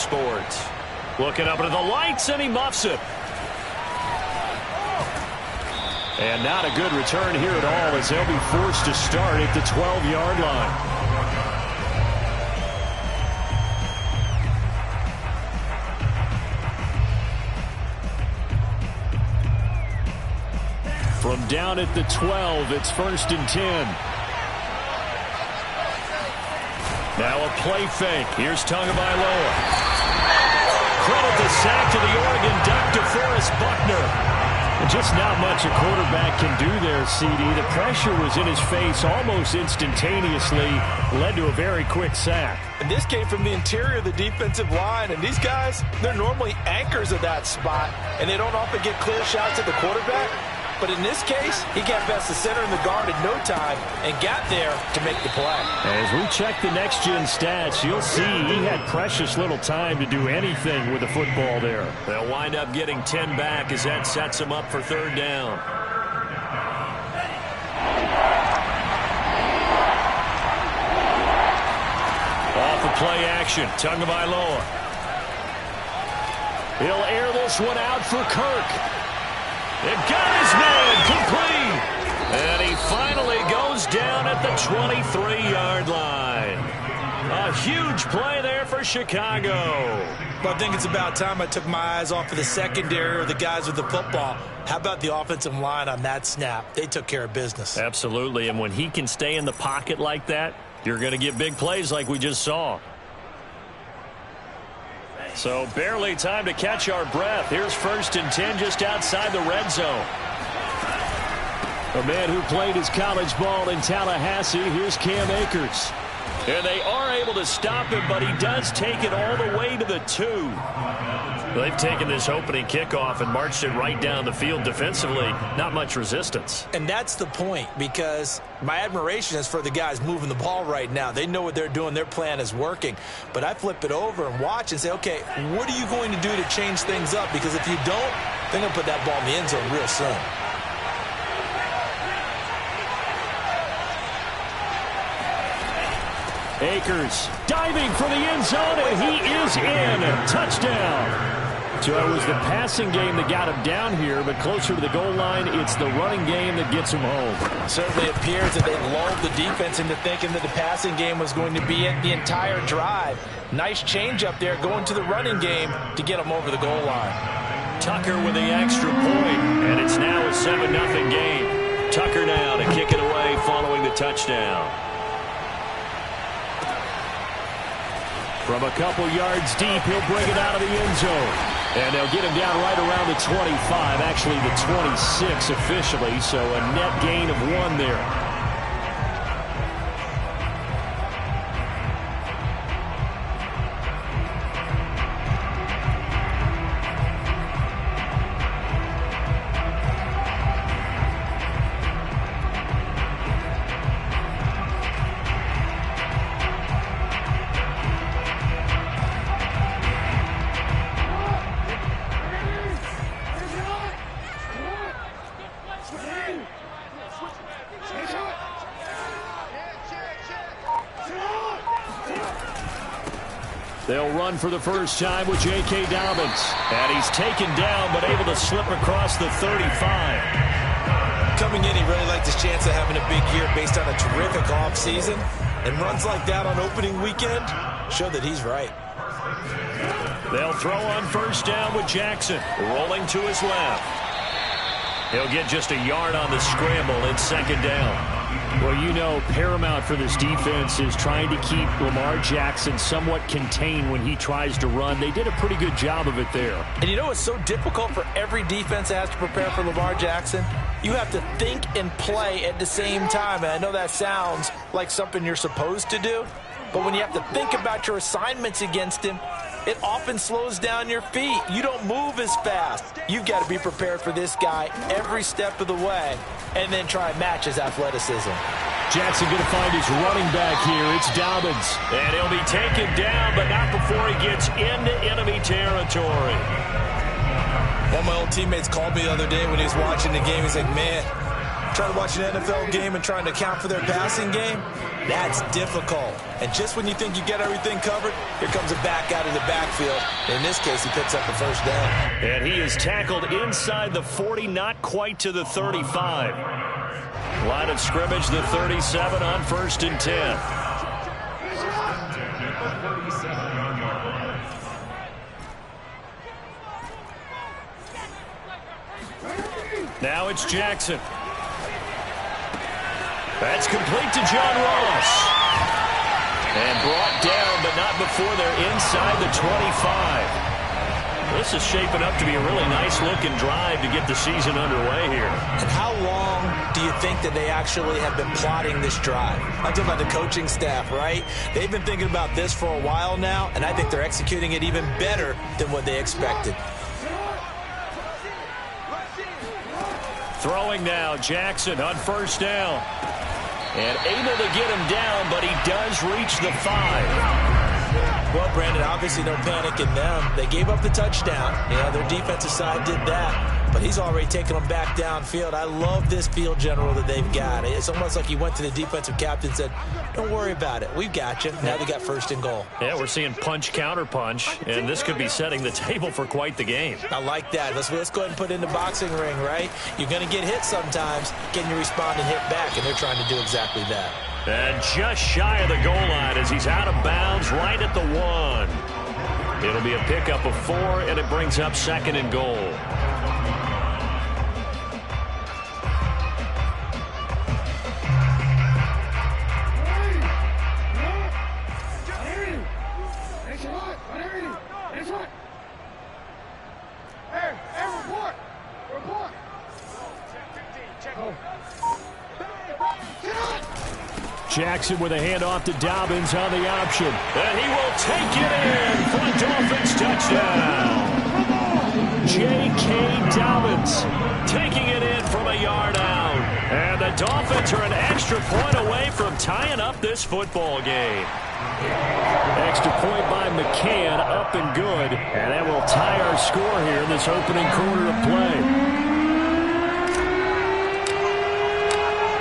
Sports. Looking up into the lights, and he muffs it. And not a good return here at all, as they'll be forced to start at the 12-yard line. From down at the 12, it's 1st and 10. Now a play fake. Here's Tagovailoa. Credit the sack to the Oregon Duck, DeForest Buckner. Just not much a quarterback can do there, CD. The pressure was in his face almost instantaneously, led to a very quick sack. And this came from the interior of the defensive line, and these guys, they're normally anchors of that spot, and they don't often get clear shots at the quarterback. But in this case, he got past the center and the guard in no time and got there to make the play. As we check the next-gen stats, you'll see he had precious little time to do anything with the football there. They'll wind up getting 10 back as that sets them up for 3rd down. Off of play action, Tagovailoa. He'll air this one out for Kirk. It got his man complete. And he finally goes down at the 23-yard line. A huge play there for Chicago. Well, I think it's about time I took my eyes off of the secondary or the guys with the football. How about the offensive line on that snap? They took care of business. Absolutely, and when he can stay in the pocket like that, you're going to get big plays like we just saw. So barely time to catch our breath. Here's 1st and 10 just outside the red zone. A man who played his college ball in Tallahassee. Here's Cam Akers. And they are able to stop him, but he does take it all the way to the 2. They've taken this opening kickoff and marched it right down the field defensively. Not much resistance. And that's the point, because my admiration is for the guys moving the ball right now. They know what they're doing. Their plan is working. But I flip it over and watch and say, okay, what are you going to do to change things up? Because if you don't, they're going to put that ball in the end zone real soon. Akers diving for the end zone, and he is in. Touchdown. So it was the passing game that got him down here, but closer to the goal line, it's the running game that gets him home. Certainly appears that they lulled the defense into thinking that the passing game was going to be it the entire drive. Nice change up there going to the running game to get him over the goal line. Tucker with the extra point, and it's now a 7-0 game. Tucker now to kick it away following the touchdown. From a couple yards deep, he'll bring it out of the end zone. And they'll get him down right around the 25, actually the 26 officially, so a net gain of 1 there. They'll run for the first time with J.K. Dobbins. And he's taken down, but able to slip across the 35. Coming in, he really liked his chance of having a big year based on a terrific offseason. And runs like that on opening weekend show that he's right. They'll throw on first down with Jackson. Rolling to his left. He'll get just a yard on the scramble in 2nd down. Well, you know, paramount for this defense is trying to keep Lamar Jackson somewhat contained when he tries to run. They did a pretty good job of it there. And you know it's so difficult for every defense that has to prepare for Lamar Jackson? You have to think and play at the same time. And I know that sounds like something you're supposed to do. But when you have to think about your assignments against him, it often slows down your feet. You don't move as fast. You've got to be prepared for this guy every step of the way and then try and match his athleticism. Jackson going to find his running back here. It's Dobbins. And he'll be taken down, but not before he gets into enemy territory. One of my old teammates called me the other day when he was watching the game. He's like, man, Trying to watch an NFL game and trying to account for their passing game, that's difficult. And just when you think you get everything covered, here comes a back out of the backfield. In this case, he picks up the first down. And he is tackled inside the 40, not quite to the 35. Line of scrimmage, the 37 on 1st and 10. Now it's Jackson. That's complete to John Ross. And brought down, but not before they're inside the 25. This is shaping up to be a really nice-looking drive to get the season underway here. And how long do you think that they actually have been plotting this drive? I'm talking about the coaching staff, right? They've been thinking about this for a while now, and I think they're executing it even better than what they expected. Throwing now, Jackson on 1st down. And able to get him down, but he does reach the 5. Well, Brandon, obviously no panic in them. They gave up the touchdown. Yeah, their defensive side did that. But he's already taken them back downfield. I love this field general that they've got. It's almost like he went to the defensive captain and said, don't worry about it. We've got you. Now they got 1st and goal. Yeah, we're seeing punch, counter punch, and this could be setting the table for quite the game. I like that. Let's go ahead and put it in the boxing ring, right? You're going to get hit sometimes. Can you respond and hit back? And they're trying to do exactly that. And just shy of the goal line as he's out of bounds right at the 1. It'll be a pickup of 4, and it brings up 2nd and goal. Jackson with a handoff to Dobbins on the option. And he will take it in for a Dolphins touchdown. J.K. Dobbins taking it in from a yard out. And the Dolphins are an extra point away from tying up this football game. Extra point by McCann, up and good. And that will tie our score here in this opening quarter of play.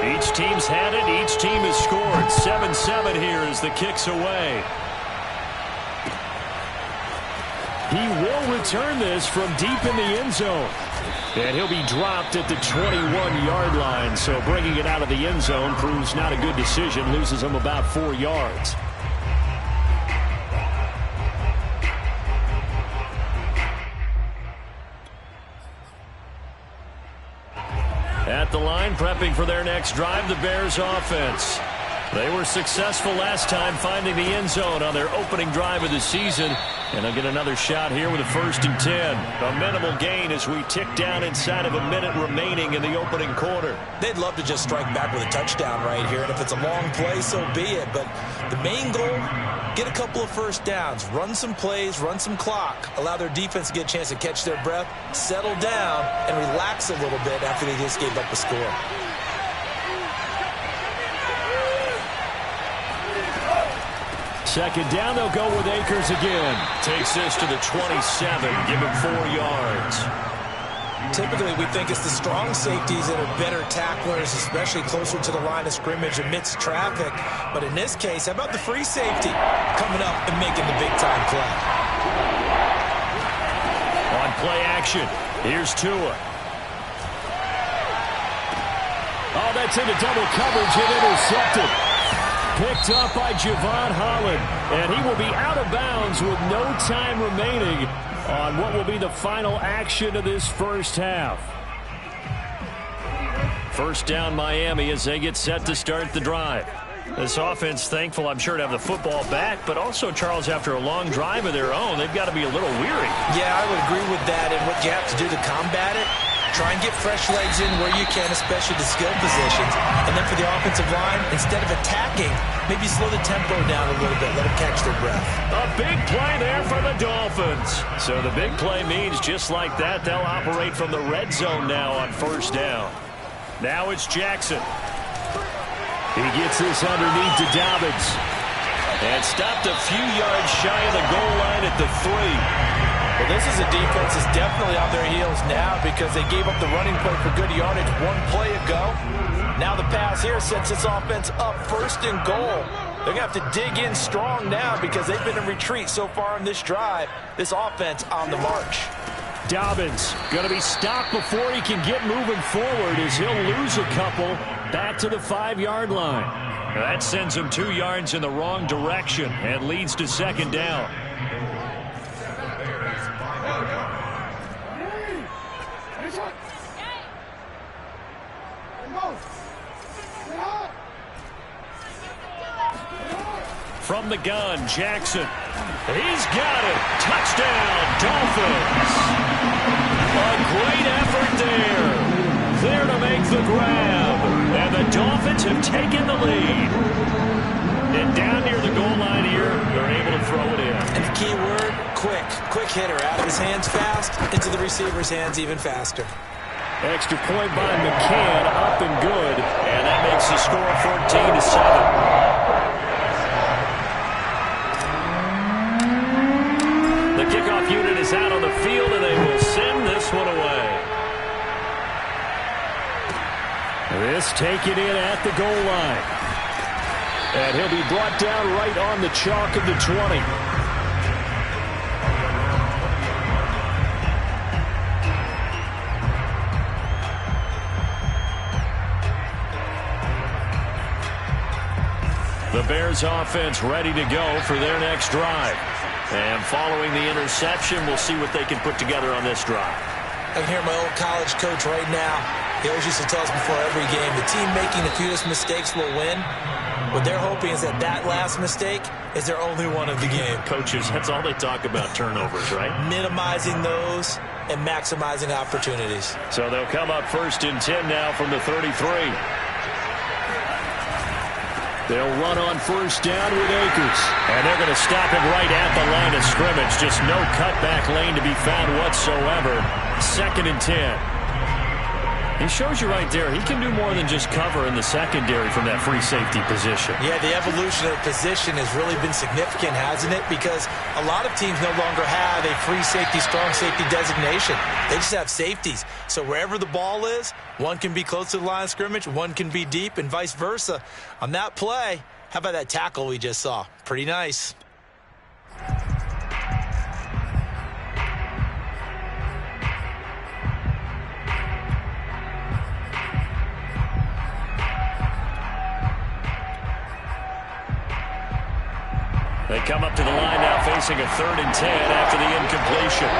Each team's had it. Each team has scored. 7-7 here as the kick's away. He will return this from deep in the end zone. And he'll be dropped at the 21-yard line. So bringing it out of the end zone proves not a good decision. Loses him about 4 yards. At the line, prepping for their next drive, the Bears offense. They were successful last time finding the end zone on their opening drive of the season. And they'll get another shot here with a 1st and 10. A minimal gain as we tick down inside of a minute remaining in the opening quarter. They'd love to just strike back with a touchdown right here. And if it's a long play, so be it. But the main goal, get a couple of 1st downs. Run some plays, run some clock. Allow their defense to get a chance to catch their breath, settle down, and relax a little bit after they just gave up a score. Second down, they'll go with Akers again. Takes this to the 27, give him 4 yards. Typically, we think it's the strong safeties that are better tacklers, especially closer to the line of scrimmage amidst traffic. But in this case, how about the free safety coming up and making the big-time play? On play action, here's Tua. Oh, that's into double coverage and intercepted. Picked up by Javon Holland, and he will be out of bounds with no time remaining on what will be the final action of this first half. First down Miami as they get set to start the drive. This offense thankful, I'm sure, to have the football back, but also, Charles, after a long drive of their own, they've got to be a little weary. Yeah, I would agree with that, and what you have to do to combat it, try and get fresh legs in where you can, especially the skill positions. And then for the offensive line, instead of attacking, maybe slow the tempo down a little bit. Let them catch their breath. A big play there for the Dolphins. So the big play means just like that, they'll operate from the red zone now on 1st down. Now it's Jackson. He gets this underneath to Dobbins. And stopped a few yards shy of the goal line at the 3. Well, this is a defense that's definitely on their heels now because they gave up the running play for good yardage one play ago. Now the pass here sets this offense up 1st and goal. They're going to have to dig in strong now because they've been in retreat so far in this drive. This offense on the march. Dobbins going to be stopped before he can get moving forward as he'll lose a couple back to the 5-yard line. That sends him 2 yards in the wrong direction and leads to 2nd down. From the gun, Jackson. He's got it. Touchdown, Dolphins. A great effort there. There to make the grab. And the Dolphins have taken the lead. And down near the goal line here, they're able to throw it in. And the key word, quick. Quick hitter. Out of his hands fast, into the receiver's hands even faster. Extra point by McCann, up and good. And that makes the score 14-7. The kickoff unit is out on the field, and they will send this one away. This taken in at the goal line. And he'll be brought down right on the chalk of the 20. The Bears offense ready to go for their next drive. And following the interception, we'll see what they can put together on this drive. I can hear my old college coach right now. He always used to tell us before every game, the team making the fewest mistakes will win. What they're hoping is that that last mistake is their only one of the game. Coaches, that's all they talk about, turnovers, right? Minimizing those and maximizing opportunities. So they'll come up 1st and 10 now from the 33. They'll run on 1st down with Akers. And they're going to stop him right at the line of scrimmage. Just no cutback lane to be found whatsoever. 2nd and 10. He shows you right there, he can do more than just cover in the secondary from that free safety position. Yeah, the evolution of position has really been significant, hasn't it? Because a lot of teams no longer have a free safety, strong safety designation. They just have safeties. So wherever the ball is, one can be close to the line of scrimmage, one can be deep, and vice versa. On that play, how about that tackle we just saw? Pretty nice. They come up to the line now facing a 3rd and 10 after the incompletion.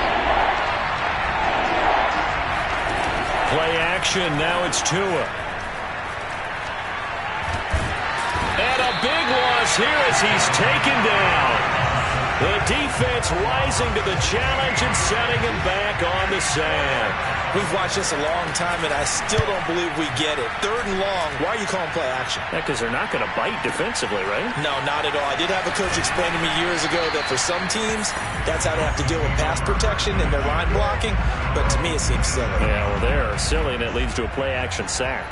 Play action. Now it's Tua. And a big loss here as he's taken down. The defense rising to the challenge and setting him back on the sand. We've watched this a long time, and I still don't believe we get it. 3rd and long, why are you calling play action? Yeah, because they're not going to bite defensively, right? No, not at all. I did have a coach explain to me years ago that for some teams, that's how they have to deal with pass protection and their line blocking. But to me, it seems silly. Yeah, well, they're silly, and it leads to a play action sack.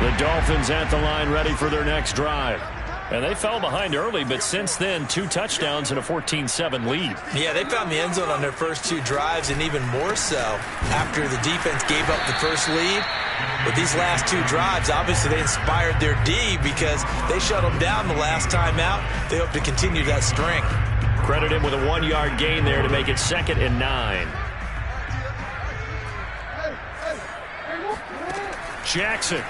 The Dolphins at the line ready for their next drive. And they fell behind early, but since then, 2 touchdowns and a 14-7 lead. Yeah, they found the end zone on their first 2 drives, and even more so after the defense gave up the first lead. But these last 2 drives, obviously they inspired their D because they shut them down the last time out. They hope to continue that string. Credit him with a 1-yard gain there to make it 2nd and 9. Jackson.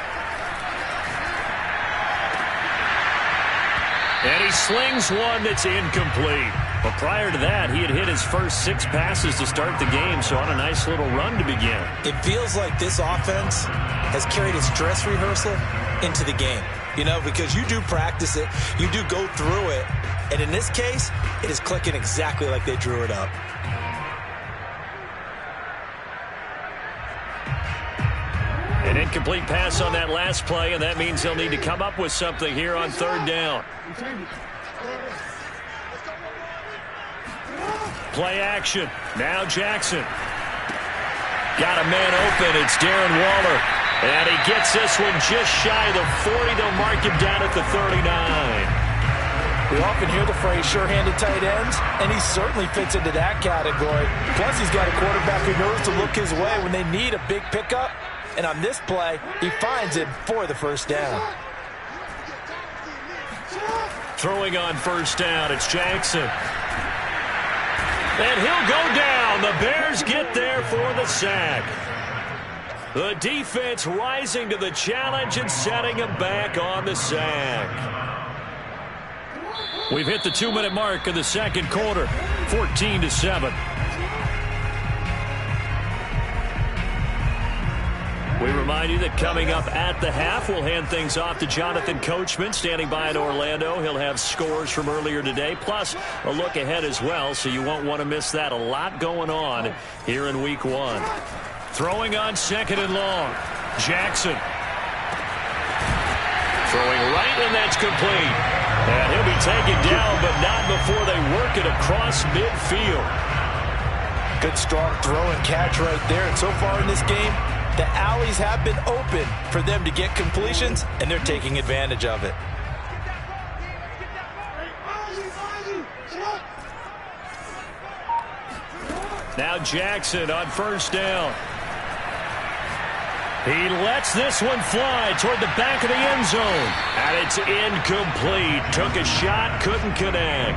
And he slings one that's incomplete. But prior to that, he had hit his first 6 passes to start the game, so on a nice little run to begin. It feels like this offense has carried its dress rehearsal into the game. You know, because you do practice it, you do go through it, and in this case, it is clicking exactly like they drew it up. An incomplete pass on that last play, and that means they'll need to come up with something here on 3rd down. Play action. Now Jackson. Got a man open. It's Darren Waller. And he gets this one just shy of the 40. They'll mark him down at the 39. We often hear the phrase sure-handed tight ends, and he certainly fits into that category. Plus, he's got a quarterback who knows to look his way when they need a big pickup. And on this play, he finds it for the first down. Throwing on first down, it's Jackson. And he'll go down. The Bears get there for the sack. The defense rising to the challenge and setting him back on the sack. We've hit the 2-minute mark of the second quarter, 14-7. We remind you that coming up at the half, we'll hand things off to Jonathan Coachman, standing by in Orlando. He'll have scores from earlier today, plus a look ahead as well, so you won't want to miss that. A lot going on here in Week 1. Throwing on second and long. Jackson. Throwing right, and that's complete. And he'll be taken down, but not before they work it across midfield. Good strong throw and catch right there. And so far in this game, the alleys have been open for them to get completions, and they're taking advantage of it. Now Jackson on first down. He lets this one fly toward the back of the end zone. And it's incomplete. Took a shot, couldn't connect.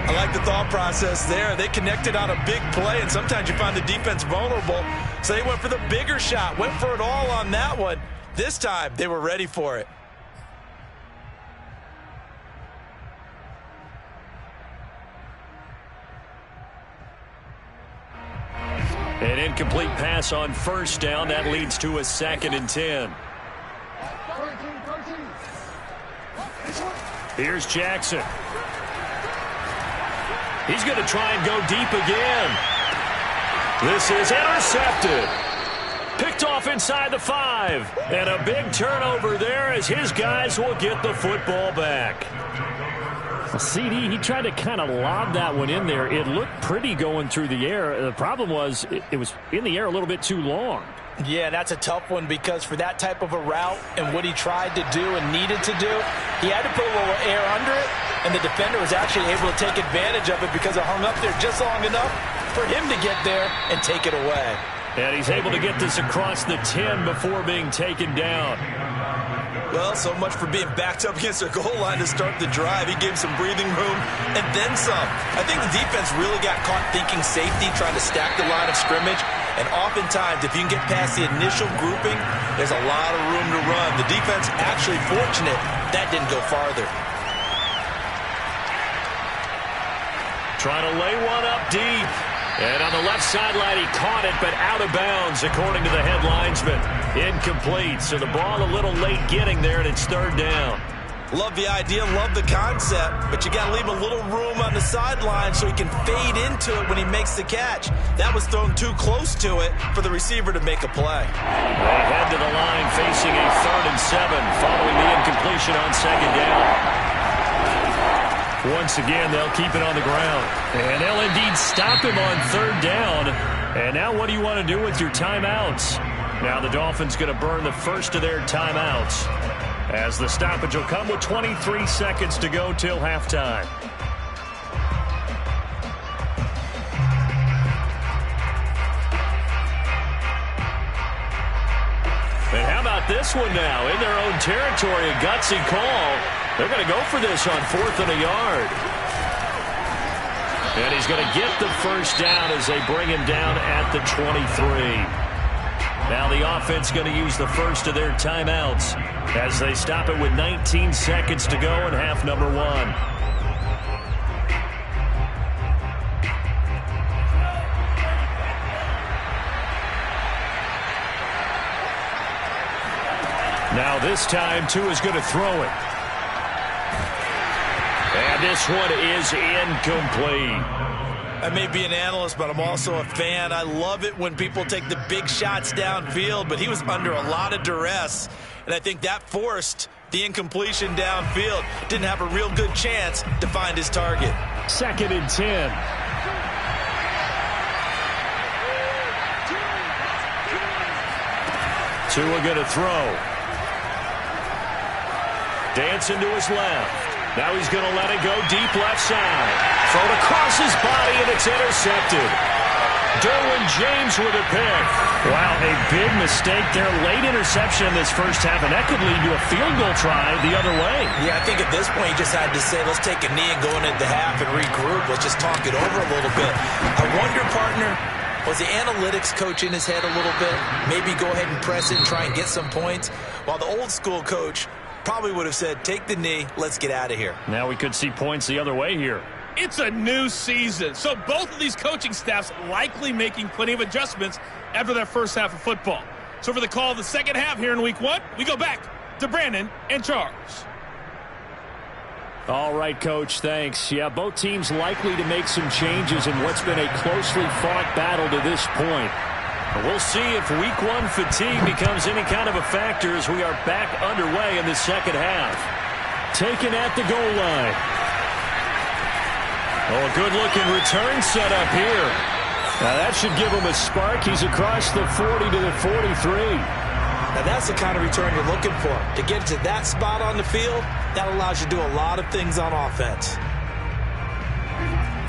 I like the thought process there. They connected on a big play, and sometimes you find the defense vulnerable. So they went for the bigger shot, went for it all on that one. This time, they were ready for it. An incomplete pass on first down. That leads to a 2nd and 10. Here's Jackson. He's going to try and go deep again. This is intercepted. Picked off inside the 5. And a big turnover there as his guys will get the football back. CD, he tried to kind of lob that one in there. It looked pretty going through the air. The problem was it was in the air a little bit too long. Yeah, that's a tough one because for that type of a route and what he tried to do and needed to do, he had to put a little air under it, and the defender was actually able to take advantage of it because it hung up there just long enough for him to get there and take it away. And he's able to get this across the 10 before being taken down. Well, so much for being backed up against their goal line to start the drive. He gave some breathing room and then some. I think the defense really got caught thinking safety, trying to stack the line of scrimmage. And oftentimes, if you can get past the initial grouping, there's a lot of room to run. The defense actually fortunate that didn't go farther. Trying to lay one up deep. And on the left sideline, he caught it, but out of bounds, according to the head linesman. Incomplete, so the ball a little late getting there, and it's 3rd down. Love the idea, love the concept, but you got to leave a little room on the sideline so he can fade into it when he makes the catch. That was thrown too close to it for the receiver to make a play. They head to the line facing a 3rd and 7 following the incompletion on 2nd down. Once again, they'll keep it on the ground. And they'll indeed stop him on 3rd down. And now what do you want to do with your timeouts? Now the Dolphins going to burn the first of their timeouts, as the stoppage will come with 23 seconds to go till halftime. And how about this one now? In their own territory, a gutsy call. They're going to go for this on 4th and a yard. And he's going to get the first down as they bring him down at the 23. Now the offense going to use the first of their timeouts as they stop it with 19 seconds to go in half number 1. Now this time, Tua is going to throw it. And this one is incomplete. I may be an analyst, but I'm also a fan. I love it when people take the big shots downfield, but he was under a lot of duress, and I think that forced the incompletion downfield. Didn't have a real good chance to find his target. 2nd and 10. Tua going to throw. Dancing to his left. Now he's going to let it go deep left side. Thrown across his body, and it's intercepted. Derwin James with a pick. Wow, a big mistake there. Late interception in this first half, and that could lead to a field goal try the other way. Yeah, I think at this point you just had to say, let's take a knee and go into the half and regroup. Let's just talk it over a little bit. I wonder, partner, was the analytics coach in his head a little bit? Maybe go ahead and press it and try and get some points? While the old school coach probably would have said, take the knee, let's get out of here. Now we could see points the other way here. It's a new season, so both of these coaching staffs likely making plenty of adjustments after their first half of football. So for the call of the second half here in week 1, we go back to Brandon and Charles. All right, Coach, thanks. Yeah, both teams likely to make some changes in what's been a closely fought battle to this point. We'll see if week 1 fatigue becomes any kind of a factor as we are back underway in the second half. Taken at the goal line. Oh, a good-looking return set up here. Now, that should give him a spark. He's across the 40 to the 43. Now, that's the kind of return you're looking for. To get to that spot on the field, that allows you to do a lot of things on offense.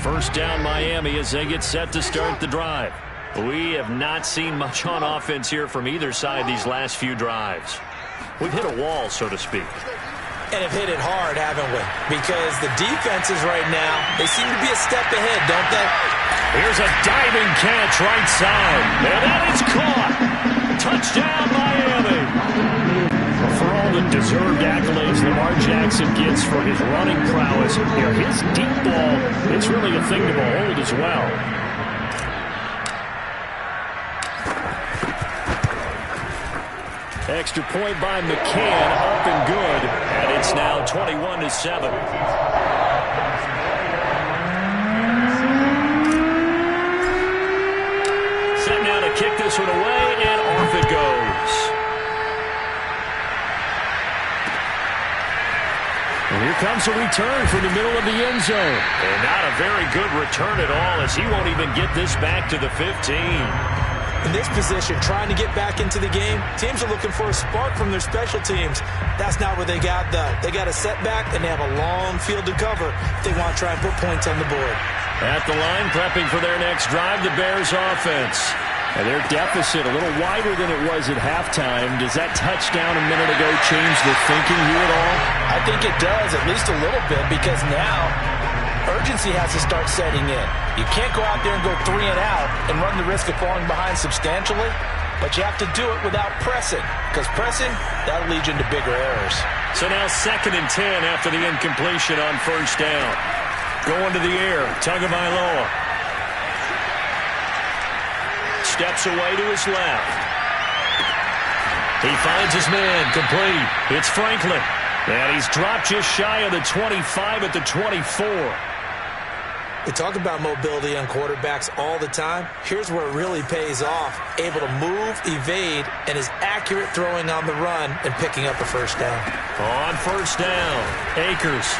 First down, Miami, as they get set to start the drive. We have not seen much on offense here from either side these last few drives. We've hit a wall, so to speak. And have hit it hard, haven't we? Because the defenses right now, they seem to be a step ahead, don't they? Here's a diving catch right side. And that is caught. Touchdown, Miami. For all the deserved accolades Lamar Jackson gets for his running prowess, his deep ball, it's really a thing to behold as well. Extra point by McCann, up and good, and it's now 21-7. Set now to kick this one away, and off it goes. And here comes a return from the middle of the end zone. And not a very good return at all, as he won't even get this back to the 15. In this position, trying to get back into the game, teams are looking for a spark from their special teams. That's not what they got, though. They got a setback, and they have a long field to cover if they want to try and put points on the board. At the line, prepping for their next drive, the Bears offense. And their deficit a little wider than it was at halftime. Does that touchdown a minute ago change the thinking here at all? I think it does, at least a little bit, because now urgency has to start setting in. You can't go out there and go 3 and out and run the risk of falling behind substantially, but you have to do it without pressing, because pressing, that'll lead you into bigger errors. So now 2nd and 10 after the incompletion on first down. Going to the air, Tagovailoa. Steps away to his left. He finds his man, complete. It's Franklin. And he's dropped just shy of the 25 at the 24. We talk about mobility on quarterbacks all the time. Here's where it really pays off. Able to move, evade, and is accurate throwing on the run and picking up a first down. On first down, Akers.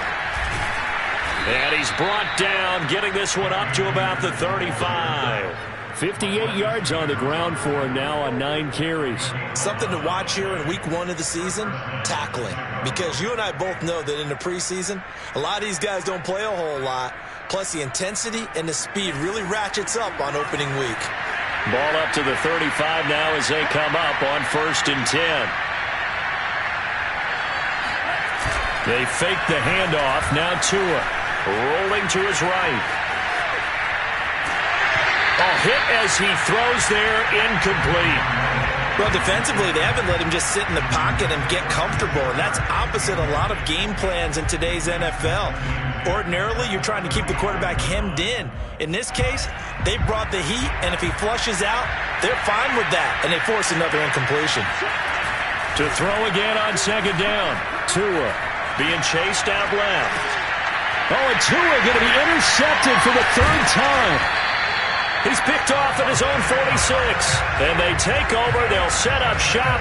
And he's brought down, getting this one up to about the 35. 58 yards on the ground for him now on 9 carries. Something to watch here in week 1 of the season, tackling. Because you and I both know that in the preseason, a lot of these guys don't play a whole lot. Plus the intensity and the speed really ratchets up on opening week. Ball up to the 35 now as they come up on 1st and 10. They fake the handoff. Now Tua rolling to his right. A hit as he throws there, incomplete. Well, defensively, they haven't let him just sit in the pocket and get comfortable, and that's opposite a lot of game plans in today's NFL. Ordinarily, you're trying to keep the quarterback hemmed in. In this case, they brought the heat, and if he flushes out, they're fine with that, and they force another incompletion. To throw again on 2nd down. Tua being chased out left. Oh, and Tua going to be intercepted for the 3rd time. He's picked off at his own 46. And they take over. They'll set up shop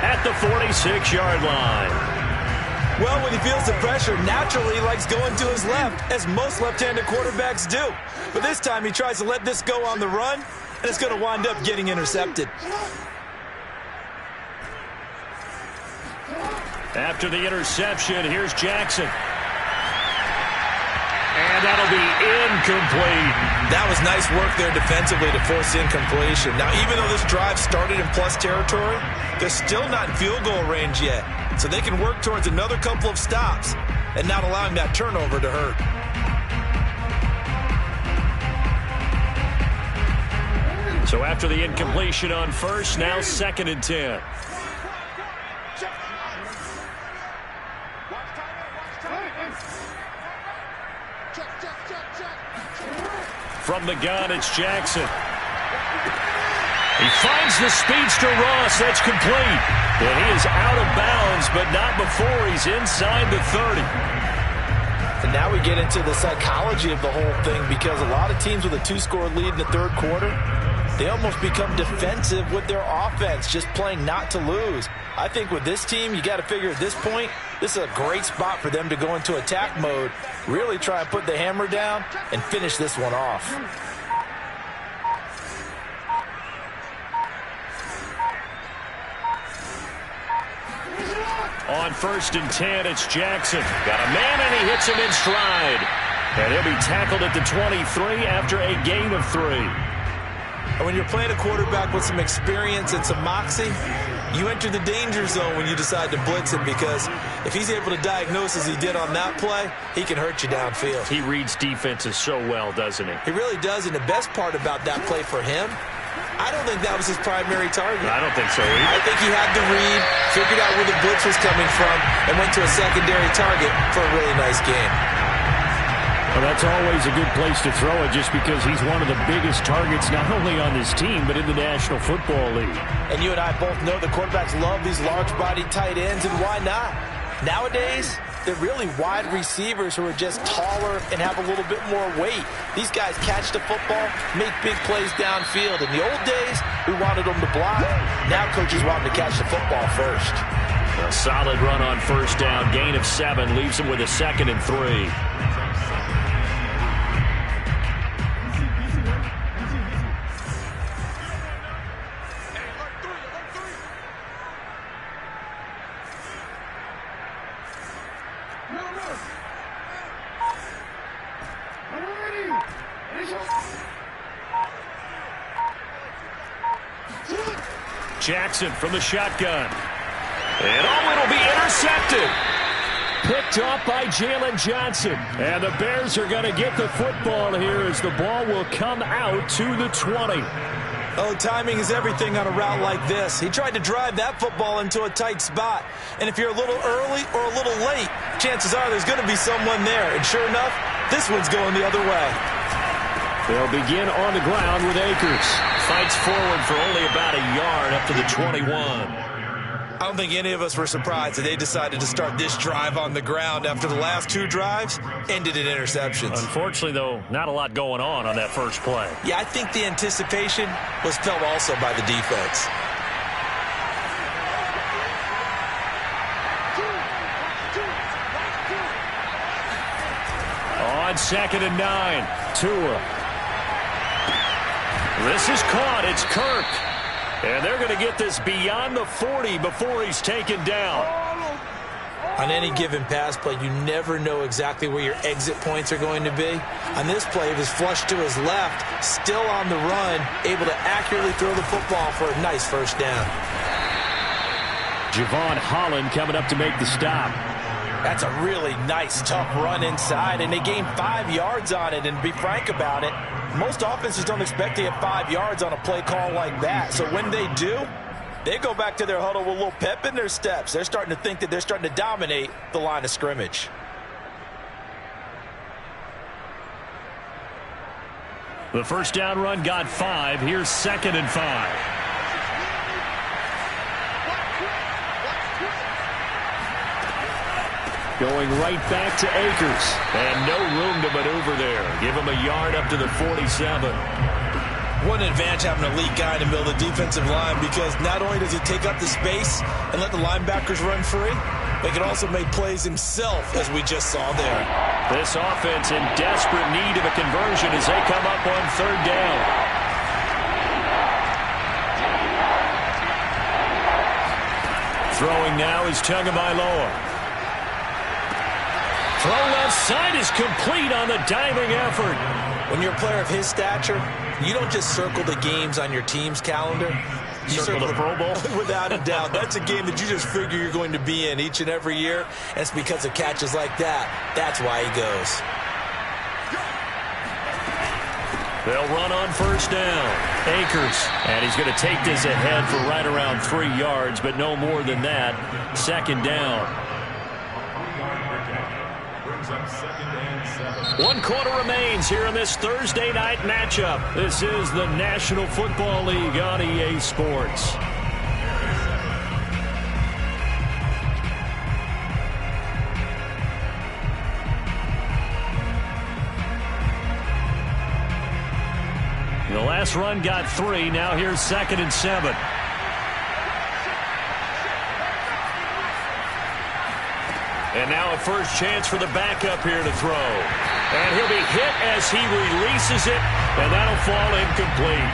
at the 46-yard line. Well, when he feels the pressure, naturally he likes going to his left, as most left-handed quarterbacks do. But this time he tries to let this go on the run, and it's going to wind up getting intercepted. After the interception, here's Jackson. And that'll be incomplete. That was nice work there defensively to force incompletion. Now, even though this drive started in plus territory, they're still not in field goal range yet. So they can work towards another couple of stops and not allowing that turnover to hurt. So after the incompletion on first, now 2nd and 10. From the gun, it's Jackson. He finds the speedster Ross. That's complete. And he is out of bounds, but not before he's inside the 30. And now we get into the psychology of the whole thing, because a lot of teams with a 2-score lead in the third quarter, they almost become defensive with their offense, just playing not to lose. I think with this team, you got to figure at this point, this is a great spot for them to go into attack mode, really try and put the hammer down and finish this one off. On 1st and 10, it's Jackson. Got a man, and he hits him in stride. And he'll be tackled at the 23 after a gain of 3. And when you're playing a quarterback with some experience and some moxie, you enter the danger zone when you decide to blitz him, because if he's able to diagnose as he did on that play, he can hurt you downfield. He reads defenses so well, doesn't he? He really does, and the best part about that play for him, I don't think that was his primary target. I don't think so either. I think he had the read, figured out where the blitz was coming from, and went to a secondary target for a really nice game. Well, that's always a good place to throw it, just because he's one of the biggest targets not only on this team but in the National Football League. And you and I both know the quarterbacks love these large-bodied tight ends, and why not? Nowadays, they're really wide receivers who are just taller and have a little bit more weight. These guys catch the football, make big plays downfield. In the old days, we wanted them to block. Now coaches want them to catch the football first. A solid run on 1st down. Gain of 7 leaves him with a 2nd and 3. Jackson from the shotgun. And it'll be intercepted. Picked off by Jalen Johnson. And the Bears are going to get the football here as the ball will come out to the 20. Oh, timing is everything on a route like this. He tried to drive that football into a tight spot. And if you're a little early or a little late, chances are there's going to be someone there. And sure enough, this one's going the other way. They'll begin on the ground with Akers. Fights forward for only about a yard up to the 21. I don't think any of us were surprised that they decided to start this drive on the ground after the last 2 drives ended in interceptions. Unfortunately, though, not a lot going on that first play. Yeah, I think the anticipation was felt also by the defense. On 2nd and 9, Tua. This is caught. It's Kirk. And they're going to get this beyond the 40 before he's taken down. On any given pass play, you never know exactly where your exit points are going to be. On this play, it was flushed to his left, still on the run, able to accurately throw the football for a nice 1st down. Javon Holland coming up to make the stop. That's a really nice, tough run inside, and they gained 5 yards on it. And to be frank about it, most offenses don't expect to get 5 yards on a play call like that. So when they do, they go back to their huddle with a little pep in their steps. They're starting to think that they're starting to dominate the line of scrimmage. The 1st down run got 5. Here's 2nd and 5. Going right back to Akers. And no room to maneuver there. Give him a yard up to the 47. What an advantage having an elite guy in the middle of the defensive line, because not only does he take up the space and let the linebackers run free, but he can also make plays himself, as we just saw there. This offense in desperate need of a conversion as they come up on 3rd down. Throwing now is Tagovailoa. Throw left side is complete on the diving effort. When you're a player of his stature, you don't just circle the games on your team's calendar. You circle the Pro Bowl? Without a doubt. That's a game that you just figure you're going to be in each and every year. And it's because of catches like that. That's why he goes. They'll run on first down. Akers. And he's going to take this ahead for right around 3 yards, but no more than that. Second down. 1 quarter remains here in this Thursday night matchup. This is the National Football League on EA Sports. The last run got 3. Now here's 2nd and 7. And now a first chance for the backup here to throw. And he'll be hit as he releases it, and that'll fall incomplete.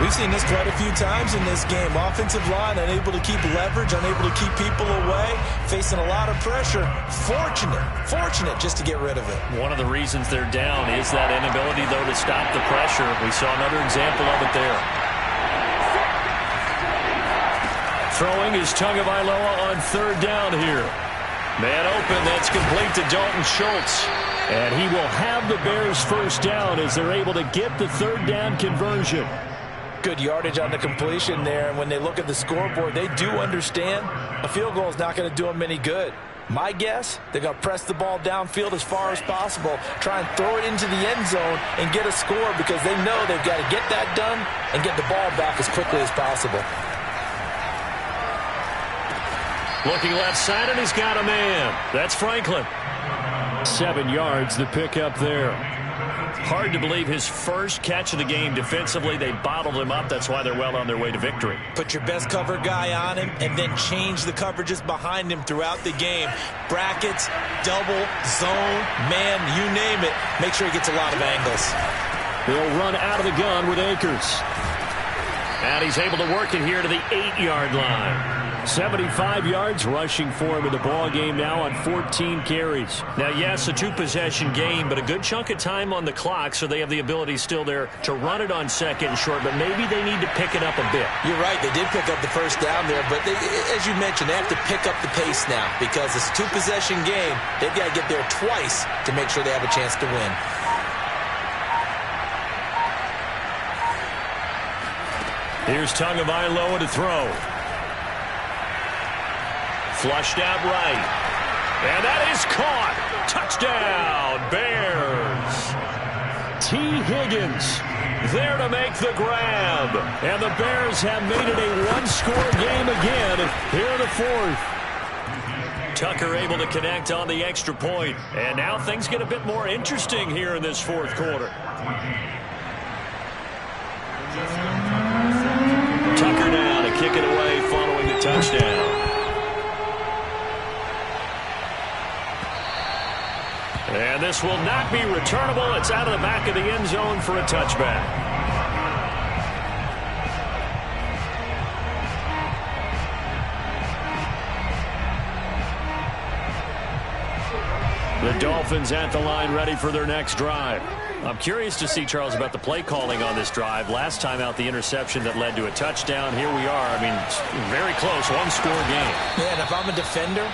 We've seen this quite a few times in this game. Offensive line unable to keep leverage, unable to keep people away, facing a lot of pressure. Fortunate just to get rid of it. One of the reasons they're down is that inability, though, to stop the pressure. We saw another example of it there. Throwing is Tagovailoa on 3rd down here. Man open, that's complete to Dalton Schultz. And he will have the Bears first down as they're able to get the 3rd down conversion. Good yardage on the completion there. And when they look at the scoreboard, they do understand a field goal is not going to do them any good. My guess, they're going to press the ball downfield as far as possible, try and throw it into the end zone and get a score because they know they've got to get that done and get the ball back as quickly as possible. Looking left side, and he's got a man. That's Franklin. 7 yards, the pickup there. Hard to believe his first catch of the game defensively. They bottled him up. That's why they're well on their way to victory. Put your best cover guy on him and then change the coverages behind him throughout the game. Brackets, double, zone, man, you name it. Make sure he gets a lot of angles. They'll run out of the gun with Akers. And he's able to work it here to the 8-yard line. 75 yards rushing for him in the ball game now on 14 carries. Now, yes, a 2-possession game, but a good chunk of time on the clock, so they have the ability still there to run it on 2nd and short, but maybe they need to pick it up a bit. You're right. They did pick up the first down there, but as you mentioned, they have to pick up the pace now because it's a 2-possession game. They've got to get there twice to make sure they have a chance to win. Here's Tagovailoa to throw. Flushed out right. And that is caught. Touchdown, Bears. T. Higgins there to make the grab. And the Bears have made it a 1-score game again here in the 4th. Tucker able to connect on the extra point. And now things get a bit more interesting here in this 4th quarter. Tucker now to kick it away following the touchdown. And this will not be returnable. It's out of the back of the end zone for a touchback. The Dolphins at the line ready for their next drive. I'm curious to see, Charles, about the play calling on this drive. Last time out, the interception that led to a touchdown. Here we are. I mean, very close, 1-score game. Yeah, and if I'm a defender,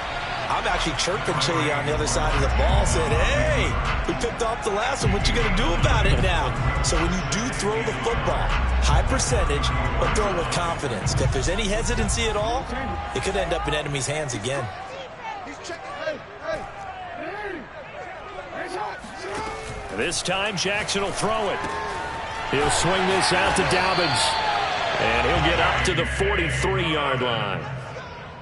I'm actually chirping Chili on the other side of the ball, saying, hey, we picked off the last one. What you going to do about it now? So when you do throw the football, high percentage, but throw it with confidence. If there's any hesitancy at all, it could end up in enemy's hands again. This time, Jackson will throw it. He'll swing this out to Dobbins. And he'll get up to the 43-yard line.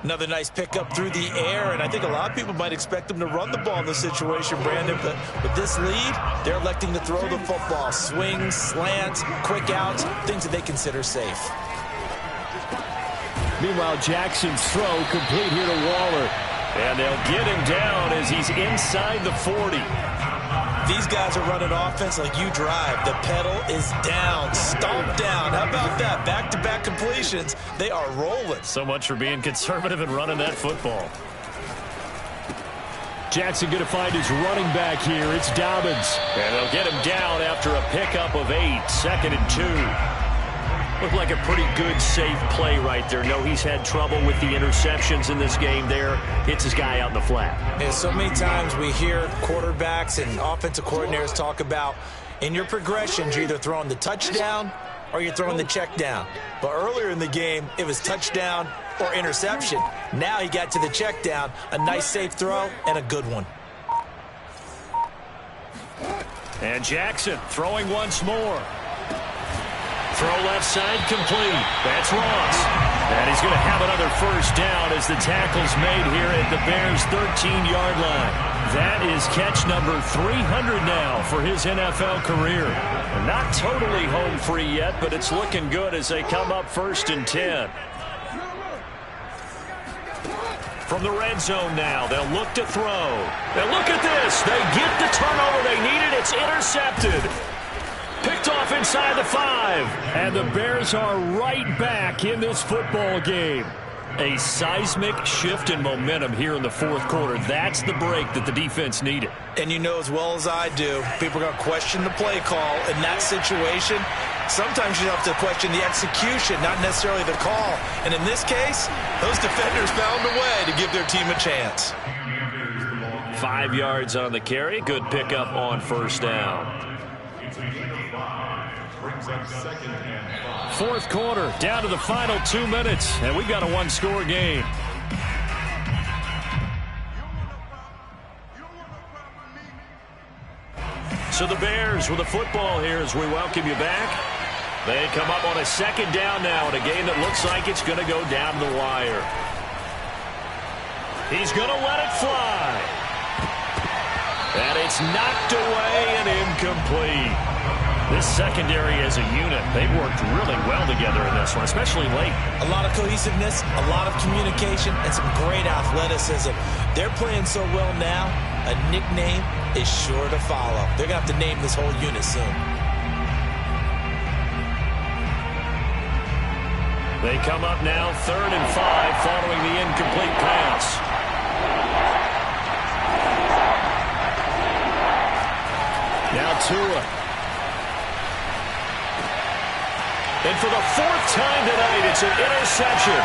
Another nice pickup through the air, and I think a lot of people might expect them to run the ball in this situation, Brandon, but with this lead, they're electing to throw the football. Swings, slants, quick outs, things that they consider safe. Meanwhile, Jackson's throw complete here to Waller. And they'll get him down as he's inside the 40. These guys are running offense like you drive. The pedal is down, stomp down. How about that? Back-to-back completions. They are rolling. So much for being conservative and running that football. Jackson going to find his running back here. It's Dobbins. And they'll get him down after a pickup of 8, 2nd and 2. Looked like a pretty good, safe play right there. No, he's had trouble with the interceptions in this game there. Hits his guy out in the flat. Yeah, so many times we hear quarterbacks and offensive coordinators talk about in your progressions, you're either throwing the touchdown or you're throwing the check down. But earlier in the game, it was touchdown or interception. Now he got to the check down, a nice safe throw, and a good one. And Jackson throwing once more. Throw left side complete. That's Ross. And he's going to have another first down as the tackle's made here at the Bears' 13-yard line. That is catch number 300 now for his NFL career. Not totally home free yet, but it's looking good as they come up 1st and 10. From the red zone now, they'll look to throw. Now look at this. They get the turnover they needed. It's intercepted. Picked off inside the 5. And the Bears are right back in this football game. A seismic shift in momentum here in the 4th quarter. That's the break that the defense needed. And you know as well as I do, people are going to question the play call in that situation. Sometimes you have to question the execution, not necessarily the call. And in this case, those defenders found a way to give their team a chance. 5 yards on the carry. Good pickup on first down. 4th quarter, down to the final 2 minutes, and we've got a 1-score game. So the Bears with the football here as we welcome you back. They come up on a 2nd down now in a game that looks like it's going to go down the wire. He's going to let it fly. And it's knocked away and incomplete. This secondary as a unit, they've worked really well together in this one, especially late. A lot of cohesiveness, a lot of communication, and some great athleticism. They're playing so well now, a nickname is sure to follow. They're going to have to name this whole unit soon. They come up now 3rd and 5 following the incomplete pass. Now Tua. And for the 4th time tonight, it's an interception.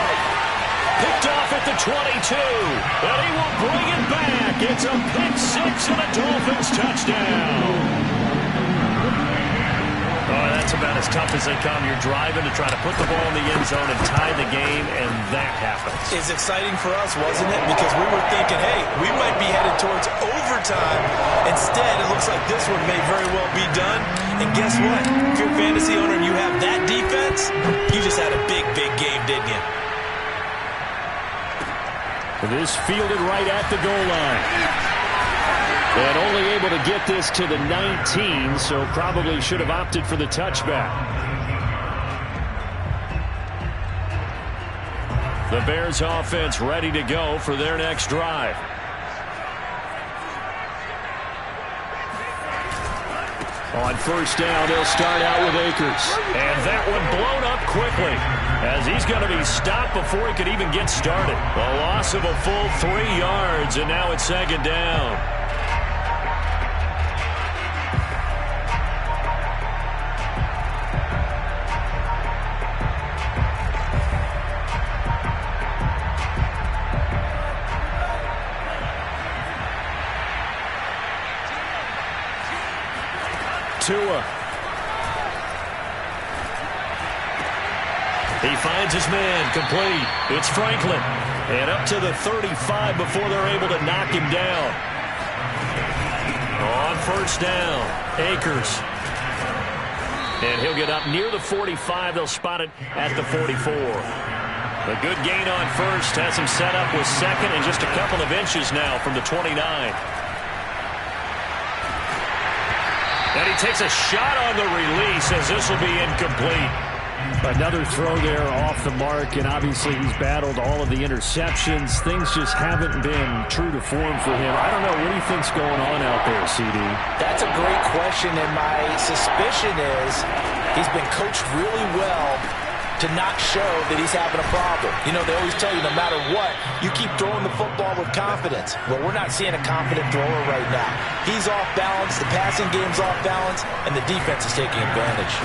Picked off at the 22. And he will bring it back. It's a pick 6 and a Dolphins touchdown. Oh, that's about as tough as they come. You're driving to try to put the ball in the end zone and tie the game, and that happens. It's exciting for us, wasn't it? Because we were thinking, hey, we might be headed towards overtime. Instead, it looks like this one may very well be done. And guess what? If you're a fantasy owner and you have that defense, you just had a big, big game, didn't you? It is fielded right at the goal line. And only able to get this to the 19, so probably should have opted for the touchback. The Bears offense ready to go for their next drive. On first down, they'll start out with Akers. And that one blown up quickly as he's going to be stopped before he could even get started. A loss of a full 3 yards, and now it's 2nd down. Tua. He finds his man complete. It's Franklin. And up to the 35 before they're able to knock him down. On first down, Akers. And he'll get up near the 45. They'll spot it at the 44. A good gain on first. Has him set up with 2nd and just a couple of inches now from the 29. And he takes a shot on the release as this will be incomplete. Another throw there off the mark, and obviously he's battled all of the interceptions. Things just haven't been true to form for him. I don't know. What do you think's going on out there, CD? That's a great question, and my suspicion is he's been coached really well to not show that he's having a problem. You know, they always tell you no matter what, you keep throwing the football with confidence. Well, we're not seeing a confident thrower right now. He's off balance, the passing game's off balance, and the defense is taking advantage.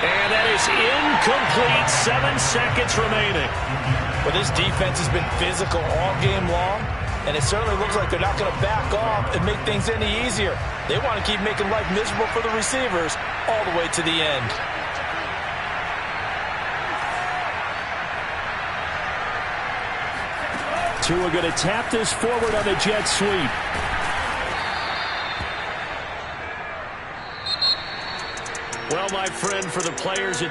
And that is incomplete. 7 seconds remaining. Well, this defense has been physical all game long, and it certainly looks like they're not going to back off and make things any easier. They want to keep making life miserable for the receivers all the way to the end. Tua going to tap this forward on the jet sweep. Well, my friend, for the players, it's